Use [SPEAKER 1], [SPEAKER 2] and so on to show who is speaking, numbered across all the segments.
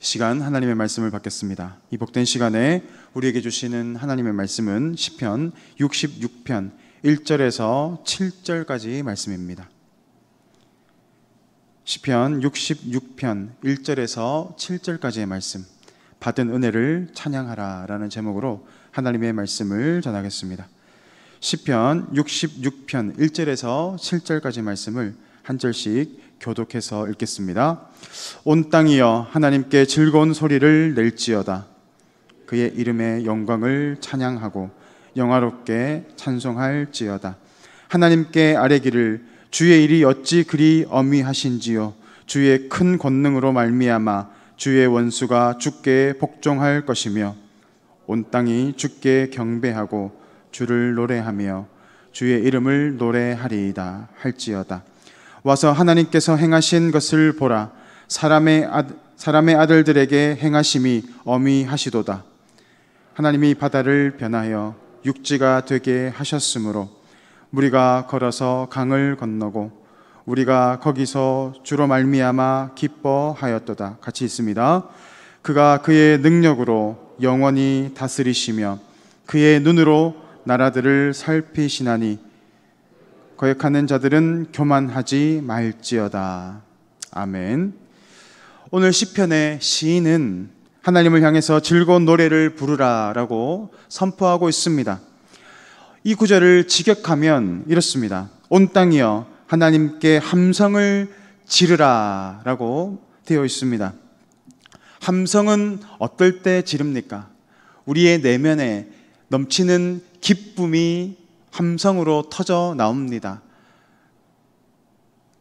[SPEAKER 1] 시간 하나님의 말씀을 받겠습니다. 이 복된 시간에 우리에게 주시는 하나님의 말씀은 시편 66편 1절에서 7절까지 말씀입니다. 시편 66편 1절에서 7절까지의 말씀, 받은 은혜를 찬양하라 라는 제목으로 하나님의 말씀을 전하겠습니다. 시편 66편 1절에서 7절까지 말씀을 한 절씩 교독해서 읽겠습니다. 온 땅이여 하나님께 즐거운 소리를 낼지어다. 그의 이름의 영광을 찬양하고 영화롭게 찬송할지어다. 하나님께 아뢰기를 주의 일이 어찌 그리 어미하신지요. 주의 큰 권능으로 말미암아 주의 원수가 주께 복종할 것이며 온 땅이 주께 경배하고 주를 노래하며 주의 이름을 노래하리이다 할지어다. 와서 하나님께서 행하신 것을 보라. 사람의 아들들에게 행하심이 어미하시도다. 하나님이 바다를 변하여 육지가 되게 하셨으므로 우리가 걸어서 강을 건너고 우리가 거기서 주로 말미암아 기뻐하였도다. 같이 있습니다. 그가 그의 능력으로 영원히 다스리시며 그의 눈으로 나라들을 살피시나니 거역하는 자들은 교만하지 말지어다. 아멘. 오늘 시편의 시인은 하나님을 향해서 즐거운 노래를 부르라 라고 선포하고 있습니다. 이 구절을 직역하면 이렇습니다. 온 땅이여 하나님께 함성을 지르라 라고 되어 있습니다. 함성은 어떨 때 지릅니까? 우리의 내면에 넘치는 기쁨이 함성으로 터져 나옵니다.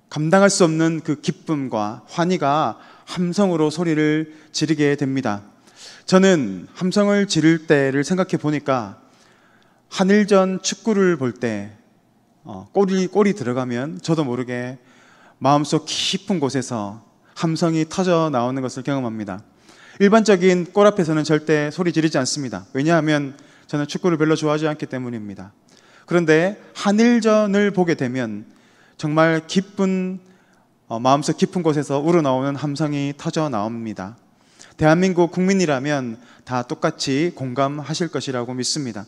[SPEAKER 1] 감당할 수 없는 그 기쁨과 환희가 함성으로 소리를 지르게 됩니다. 저는 함성을 지를 때를 생각해 보니까 한일전 축구를 볼 때 골이 들어가면 저도 모르게 마음속 깊은 곳에서 함성이 터져 나오는 것을 경험합니다. 일반적인 골 앞에서는 절대 소리 지르지 않습니다. 왜냐하면 저는 축구를 별로 좋아하지 않기 때문입니다. 그런데 한일전을 보게 되면 정말 기쁜 마음속 깊은 곳에서 우러나오는 함성이 터져 나옵니다. 대한민국 국민이라면 다 똑같이 공감하실 것이라고 믿습니다.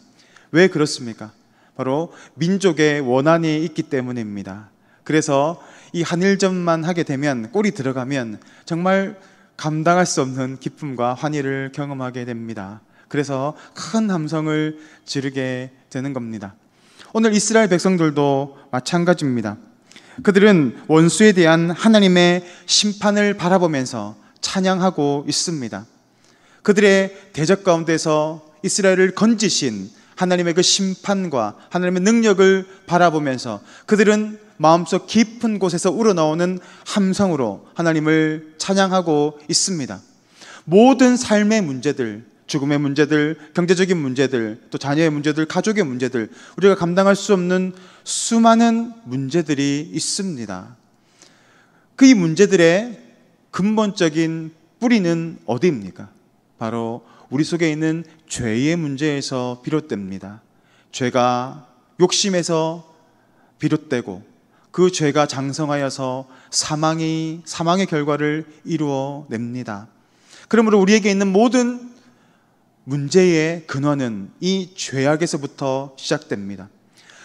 [SPEAKER 1] 왜 그렇습니까? 바로 민족의 원한이 있기 때문입니다. 그래서 이 한일전만 하게 되면 골이 들어가면 정말 감당할 수 없는 기쁨과 환희를 경험하게 됩니다. 그래서 큰 함성을 지르게 되는 겁니다. 오늘 이스라엘 백성들도 마찬가지입니다. 그들은 원수에 대한 하나님의 심판을 바라보면서 찬양하고 있습니다. 그들의 대적 가운데서 이스라엘을 건지신 하나님의 그 심판과 하나님의 능력을 바라보면서 그들은 마음속 깊은 곳에서 우러나오는 함성으로 하나님을 찬양하고 있습니다. 모든 삶의 문제들, 죽음의 문제들, 경제적인 문제들, 또 자녀의 문제들, 가족의 문제들, 우리가 감당할 수 없는 수많은 문제들이 있습니다. 그 이 문제들의 근본적인 뿌리는 어디입니까? 바로 우리 속에 있는 죄의 문제에서 비롯됩니다. 죄가 욕심에서 비롯되고 그 죄가 장성하여서 사망의 결과를 이루어냅니다. 그러므로 우리에게 있는 모든 문제의 근원은 이 죄악에서부터 시작됩니다.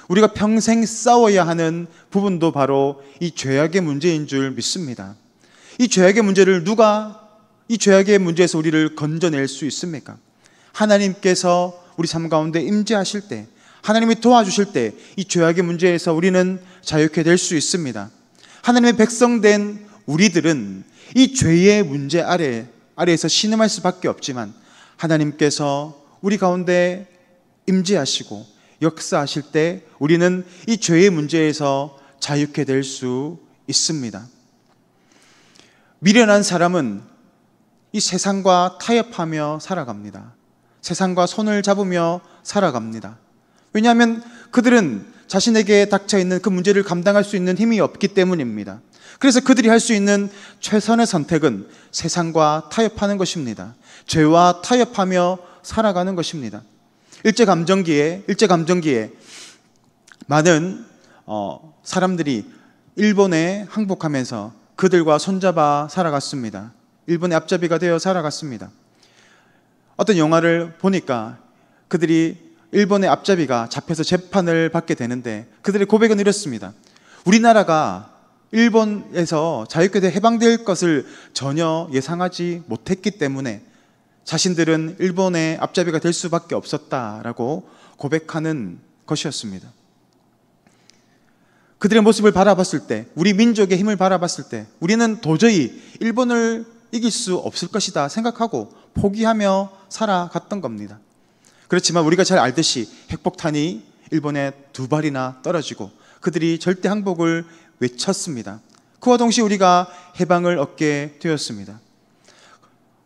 [SPEAKER 1] 우리가 평생 싸워야 하는 부분도 바로 이 죄악의 문제인 줄 믿습니다. 이 죄악의 문제를 이 죄악의 문제에서 우리를 건져낼 수 있습니까? 하나님께서 우리 삶 가운데 임재하실 때, 하나님이 도와주실 때 이 죄악의 문제에서 우리는 자유케 될 수 있습니다. 하나님의 백성된 우리들은 이 죄의 문제 아래에서 신음할 수밖에 없지만 하나님께서 우리 가운데 임재하시고 역사하실 때 우리는 이 죄의 문제에서 자유케 될 수 있습니다. 미련한 사람은 이 세상과 타협하며 살아갑니다. 세상과 손을 잡으며 살아갑니다. 왜냐하면 그들은 자신에게 닥쳐있는 그 문제를 감당할 수 있는 힘이 없기 때문입니다. 그래서 그들이 할 수 있는 최선의 선택은 세상과 타협하는 것입니다. 죄와 타협하며 살아가는 것입니다. 일제감정기에 많은 사람들이 일본에 항복하면서 그들과 손잡아 살아갔습니다. 일본의 앞잡이가 되어 살아갔습니다. 어떤 영화를 보니까 그들이 일본의 앞잡이가 잡혀서 재판을 받게 되는데 그들의 고백은 이렇습니다. 우리나라가 일본에서 자유롭게 해방될 것을 전혀 예상하지 못했기 때문에 자신들은 일본의 앞잡이가 될 수밖에 없었다라고 고백하는 것이었습니다. 그들의 모습을 바라봤을 때, 우리 민족의 힘을 바라봤을 때 우리는 도저히 일본을 이길 수 없을 것이다 생각하고 포기하며 살아갔던 겁니다. 그렇지만 우리가 잘 알듯이 핵폭탄이 일본에 2발이나 떨어지고 그들이 절대 항복을 외쳤습니다. 그와 동시에 우리가 해방을 얻게 되었습니다.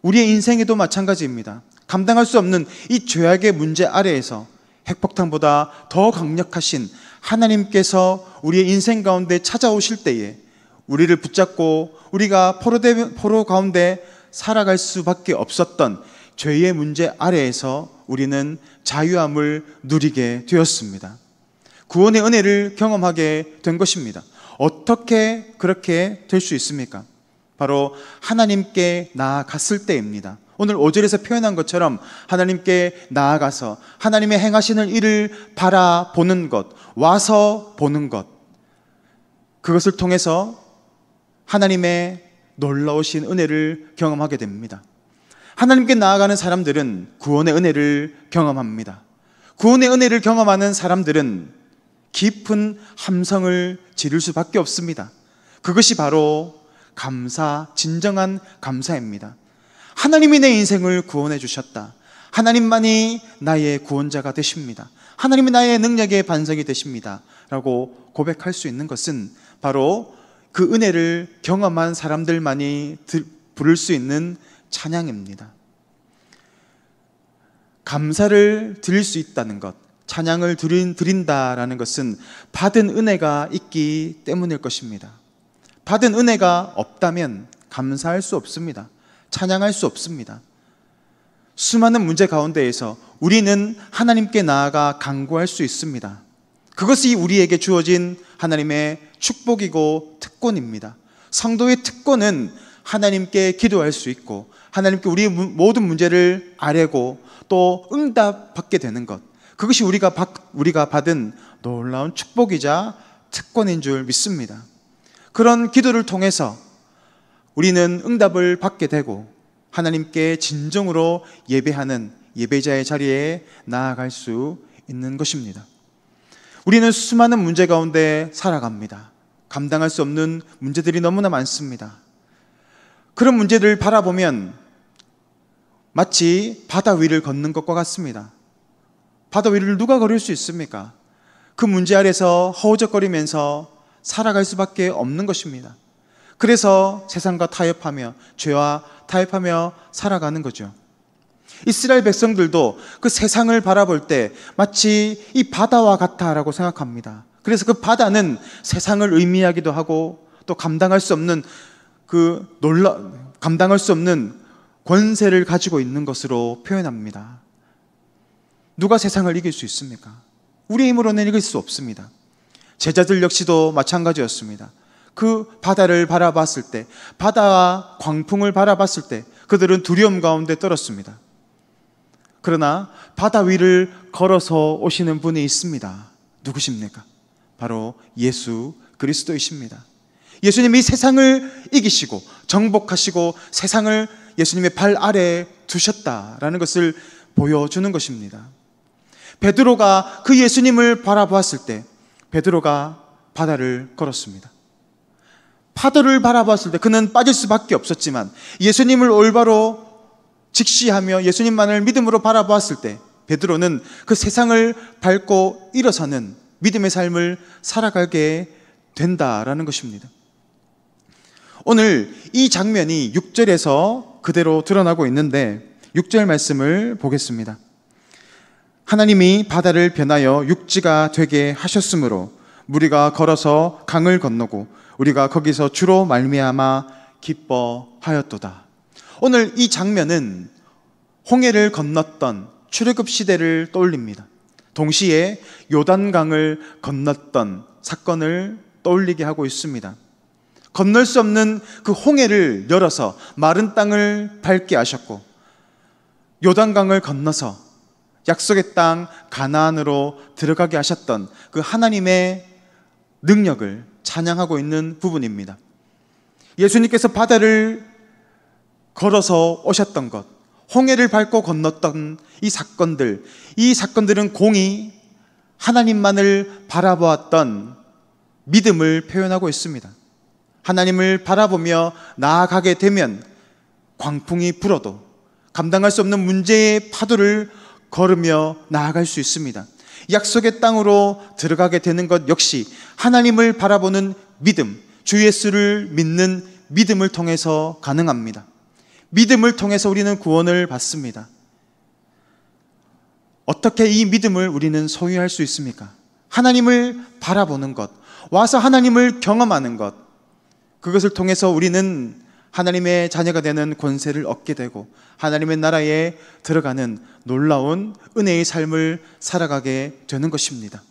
[SPEAKER 1] 우리의 인생에도 마찬가지입니다. 감당할 수 없는 이 죄악의 문제 아래에서 핵폭탄보다 더 강력하신 하나님께서 우리의 인생 가운데 찾아오실 때에 우리를 붙잡고 우리가 포로 가운데 살아갈 수밖에 없었던 죄의 문제 아래에서 우리는 자유함을 누리게 되었습니다. 구원의 은혜를 경험하게 된 것입니다. 어떻게 그렇게 될 수 있습니까? 바로 하나님께 나아갔을 때입니다. 오늘 5절에서 표현한 것처럼 하나님께 나아가서 하나님의 행하시는 일을 바라보는 것, 와서 보는 것, 그것을 통해서 하나님의 놀라우신 은혜를 경험하게 됩니다. 하나님께 나아가는 사람들은 구원의 은혜를 경험합니다. 구원의 은혜를 경험하는 사람들은 깊은 함성을 지를 수밖에 없습니다. 그것이 바로 진정한 감사입니다. 하나님이 내 인생을 구원해 주셨다. 하나님만이 나의 구원자가 되십니다. 하나님이 나의 능력의 반석이 되십니다. 라고 고백할 수 있는 것은 바로 그 은혜를 경험한 사람들만이 부를 수 있는 찬양입니다. 감사를 드릴 수 있다는 것, 찬양을 드린다라는 것은 받은 은혜가 있기 때문일 것입니다. 받은 은혜가 없다면 감사할 수 없습니다. 찬양할 수 없습니다. 수많은 문제 가운데에서 우리는 하나님께 나아가 간구할 수 있습니다. 그것이 우리에게 주어진 하나님의 축복이고 특권입니다. 성도의 특권은 하나님께 기도할 수 있고 하나님께 우리의 모든 문제를 아뢰고 또 응답받게 되는 것, 그것이 우리가 받은 놀라운 축복이자 특권인 줄 믿습니다. 그런 기도를 통해서 우리는 응답을 받게 되고 하나님께 진정으로 예배하는 예배자의 자리에 나아갈 수 있는 것입니다. 우리는 수많은 문제 가운데 살아갑니다. 감당할 수 없는 문제들이 너무나 많습니다. 그런 문제들을 바라보면 마치 바다 위를 걷는 것과 같습니다. 바다 위를 누가 걸을 수 있습니까? 그 문제 아래서 허우적거리면서 살아갈 수밖에 없는 것입니다. 그래서 세상과 타협하며 죄와 타협하며 살아가는 거죠. 이스라엘 백성들도 그 세상을 바라볼 때 마치 이 바다와 같다라고 생각합니다. 그래서 그 바다는 세상을 의미하기도 하고 또 감당할 수 없는 권세를 가지고 있는 것으로 표현합니다. 누가 세상을 이길 수 있습니까? 우리 힘으로는 이길 수 없습니다. 제자들 역시도 마찬가지였습니다. 그 바다를 바라봤을 때, 바다와 광풍을 바라봤을 때 그들은 두려움 가운데 떨었습니다. 그러나 바다 위를 걸어서 오시는 분이 있습니다. 누구십니까? 바로 예수 그리스도이십니다. 예수님이 세상을 이기시고 정복하시고 세상을 예수님의 발 아래에 두셨다라는 것을 보여주는 것입니다. 베드로가 그 예수님을 바라보았을 때 베드로가 바다를 걸었습니다. 파도를 바라봤을 때 그는 빠질 수밖에 없었지만 예수님을 올바로 직시하며 예수님만을 믿음으로 바라보았을 때 베드로는 그 세상을 밟고 일어서는 믿음의 삶을 살아가게 된다라는 것입니다. 오늘 이 장면이 6절에서 그대로 드러나고 있는데 6절 말씀을 보겠습니다. 하나님이 바다를 변하여 육지가 되게 하셨으므로 무리가 걸어서 강을 건너고 우리가 거기서 주로 말미암아 기뻐하였도다. 오늘 이 장면은 홍해를 건넜던 출애굽 시대를 떠올립니다. 동시에 요단강을 건넜던 사건을 떠올리게 하고 있습니다. 건널 수 없는 그 홍해를 열어서 마른 땅을 밟게 하셨고, 요단강을 건너서 약속의 땅 가나안으로 들어가게 하셨던 그 하나님의 능력을 찬양하고 있는 부분입니다. 예수님께서 바다를 걸어서 오셨던 것, 홍해를 밟고 건넜던 이 사건들은 공히 하나님만을 바라보았던 믿음을 표현하고 있습니다. 하나님을 바라보며 나아가게 되면 광풍이 불어도 감당할 수 없는 문제의 파도를 걸으며 나아갈 수 있습니다. 약속의 땅으로 들어가게 되는 것 역시 하나님을 바라보는 믿음, 주 예수를 믿는 믿음을 통해서 가능합니다. 믿음을 통해서 우리는 구원을 받습니다. 어떻게 이 믿음을 우리는 소유할 수 있습니까? 하나님을 바라보는 것, 와서 하나님을 경험하는 것, 그것을 통해서 우리는 하나님의 자녀가 되는 권세를 얻게 되고 하나님의 나라에 들어가는 놀라운 은혜의 삶을 살아가게 되는 것입니다.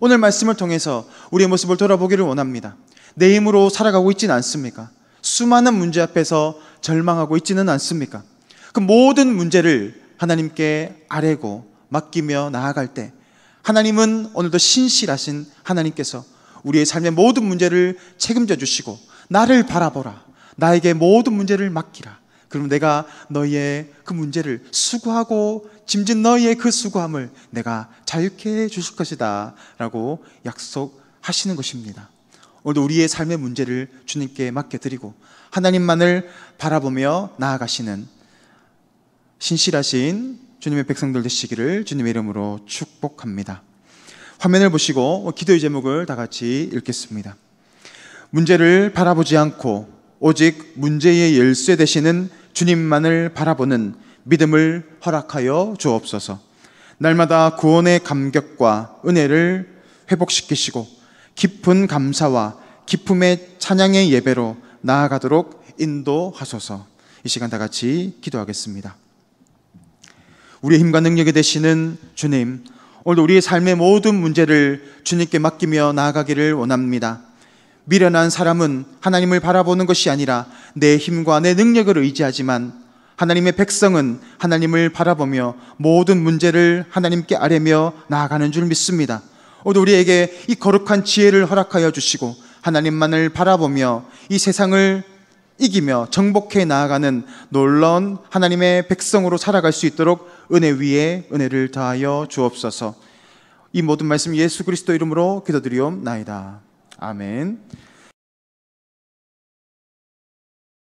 [SPEAKER 1] 오늘 말씀을 통해서 우리의 모습을 돌아보기를 원합니다. 내 힘으로 살아가고 있지는 않습니까? 수많은 문제 앞에서 절망하고 있지는 않습니까? 그 모든 문제를 하나님께 아뢰고 맡기며 나아갈 때 하나님은 오늘도 신실하신 하나님께서 우리의 삶의 모든 문제를 책임져 주시고 나를 바라보라, 나에게 모든 문제를 맡기라, 그럼 내가 너희의 그 문제를 수고하고 짐진 너희의 그 수고함을 내가 자유케 해 주실 것이다 라고 약속하시는 것입니다. 오늘도 우리의 삶의 문제를 주님께 맡겨드리고 하나님만을 바라보며 나아가시는 신실하신 주님의 백성들 되시기를 주님의 이름으로 축복합니다. 화면을 보시고 기도의 제목을 다 같이 읽겠습니다. 문제를 바라보지 않고 오직 문제의 열쇠 되시는 주님만을 바라보는 믿음을 허락하여 주옵소서. 날마다 구원의 감격과 은혜를 회복시키시고 깊은 감사와 기쁨의 찬양의 예배로 나아가도록 인도하소서. 이 시간 다 같이 기도하겠습니다. 우리의 힘과 능력이 되시는 주님, 오늘도 우리의 삶의 모든 문제를 주님께 맡기며 나아가기를 원합니다. 미련한 사람은 하나님을 바라보는 것이 아니라 내 힘과 내 능력을 의지하지만 하나님의 백성은 하나님을 바라보며 모든 문제를 하나님께 아뢰며 나아가는 줄 믿습니다. 오늘 우리에게 이 거룩한 지혜를 허락하여 주시고 하나님만을 바라보며 이 세상을 이기며 정복해 나아가는 놀라운 하나님의 백성으로 살아갈 수 있도록 은혜 위에 은혜를 더하여 주옵소서. 이 모든 말씀 예수 그리스도 이름으로 기도드리옵나이다. 아멘.